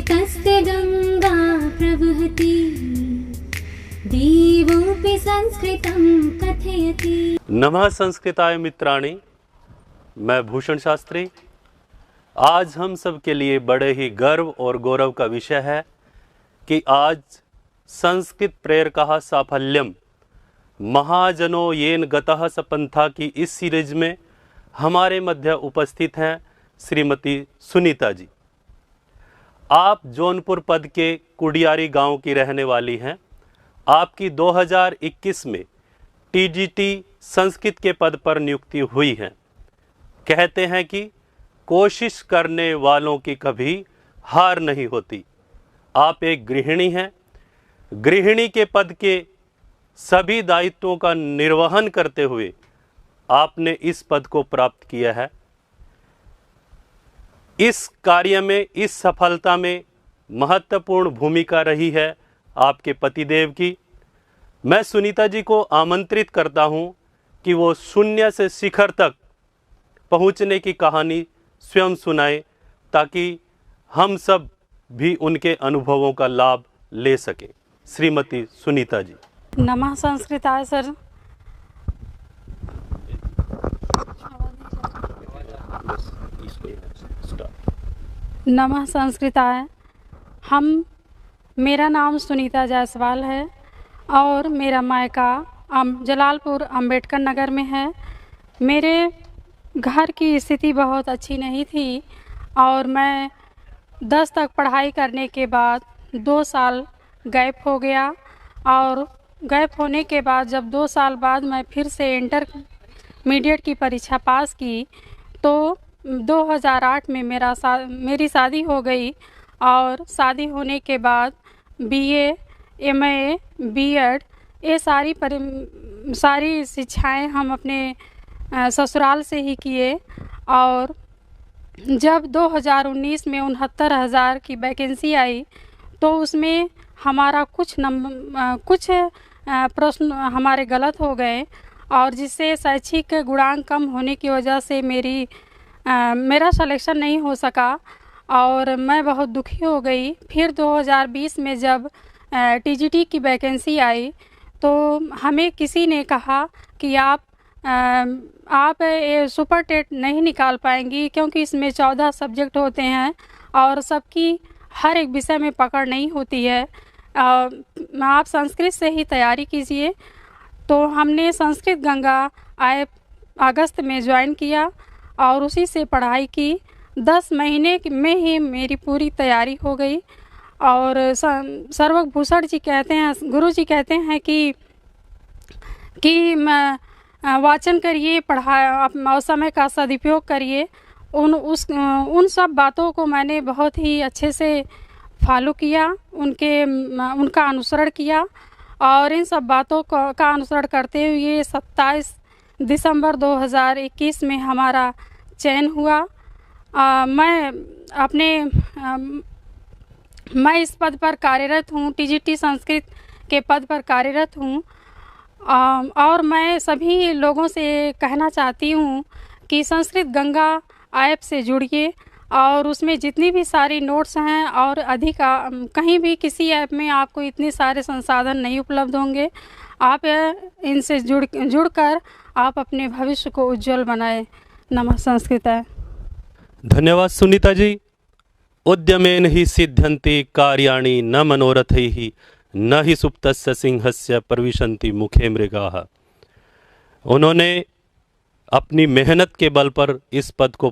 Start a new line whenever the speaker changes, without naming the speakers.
संस्कृतस्य गंगा प्रवहति, देवोऽपि संस्कृतं कथयति।
नमः संस्कृताय मित्राणि, मैं भूषण शास्त्री। आज हम सब के लिए बड़े ही गर्व और गौरव का विषय है कि आज संस्कृत प्रेरकः साफल्यम महाजनो येन गतः सपंथा की इस सीरीज में हमारे मध्य उपस्थित हैं श्रीमती सुनीता जी। आप जौनपुर पद के कुडियारी गांव की रहने वाली हैं। आपकी 2021 में टीजीटी संस्कृत के पद पर नियुक्ति हुई है। कहते हैं कि कोशिश करने वालों की कभी हार नहीं होती। आप एक गृहिणी हैं। गृहिणी के पद के सभी दायित्वों का निर्वहन करते हुए आपने इस पद को प्राप्त किया है। इस कार्य में, इस सफलता में महत्वपूर्ण भूमिका रही है आपके पतिदेव की। मैं सुनीता जी को आमंत्रित करता हूं कि वो शून्य से शिखर तक पहुंचने की कहानी स्वयं सुनाए, ताकि हम सब भी उनके अनुभवों का लाभ ले सकें। श्रीमती सुनीता जी।
नमः संस्कृताय सर। नमः संस्कृताय। मेरा नाम सुनीता जायसवाल है और मेरा मायका जलालपुर अंबेडकर नगर में है। मेरे घर की स्थिति बहुत अच्छी नहीं थी और मैं 10 तक पढ़ाई करने के बाद 2 साल गैप हो गया और गैप होने के बाद जब 2 साल बाद मैं फिर से इंटरमीडिएट की परीक्षा पास की तो 2008 में मेरी शादी हो गई और शादी होने के बाद बीए, एमए, बीएड ये सारी शिक्षाएं हम अपने ससुराल से ही किए। और जब 2019 में 69,000 की वैकेंसी आई तो उसमें हमारा कुछ प्रश्न हमारे गलत हो गए और जिससे शैक्षिक गुणांक कम होने की वजह से मेरा सिलेक्शन नहीं हो सका और मैं बहुत दुखी हो गई। फिर 2020 में जब टीजीटी की वैकेंसी आई तो हमें किसी ने कहा कि आप ये सुपर टेट नहीं निकाल पाएंगी क्योंकि इसमें 14 सब्जेक्ट होते हैं और सबकी हर एक विषय में पकड़ नहीं होती है। आप संस्कृत से ही तैयारी कीजिए। तो हमने संस्कृत गंगा अगस्त में ज्वाइन किया और उसी से पढ़ाई की। 10 महीने में ही मेरी पूरी तैयारी हो गई। और सर्वभूषण जी कहते हैं, गुरु जी कहते हैं कि वाचन करिए, और समय का सदुपयोग करिए। उन सब बातों को मैंने बहुत ही अच्छे से फॉलो किया, उनका अनुसरण किया और इन सब बातों का अनुसरण करते हुए 27 दिसंबर 2021 में हमारा चयन हुआ। मैं इस पद पर कार्यरत हूँ, टीजीटी संस्कृत के पद पर कार्यरत हूँ। और मैं सभी लोगों से कहना चाहती हूँ कि संस्कृत गंगा ऐप से जुड़िए और उसमें जितनी भी सारी नोट्स हैं और अधिक कहीं भी किसी ऐप में आपको इतने सारे संसाधन नहीं उपलब्ध होंगे। आप इनसे जुड़कर आप अपने भविष्य को उज्जवल बनाएं। नमः संस्कृताय।
धन्यवाद सुनीता जी। उद्यमेन ही सिद्ध्यन्ति कार्याणि न मनोरथैः न ही सुप्तस्य सिंहस्य प्रविशन्ति मुखे मृगाः। उन्होंने अपनी मेहनत के बल पर इस पद को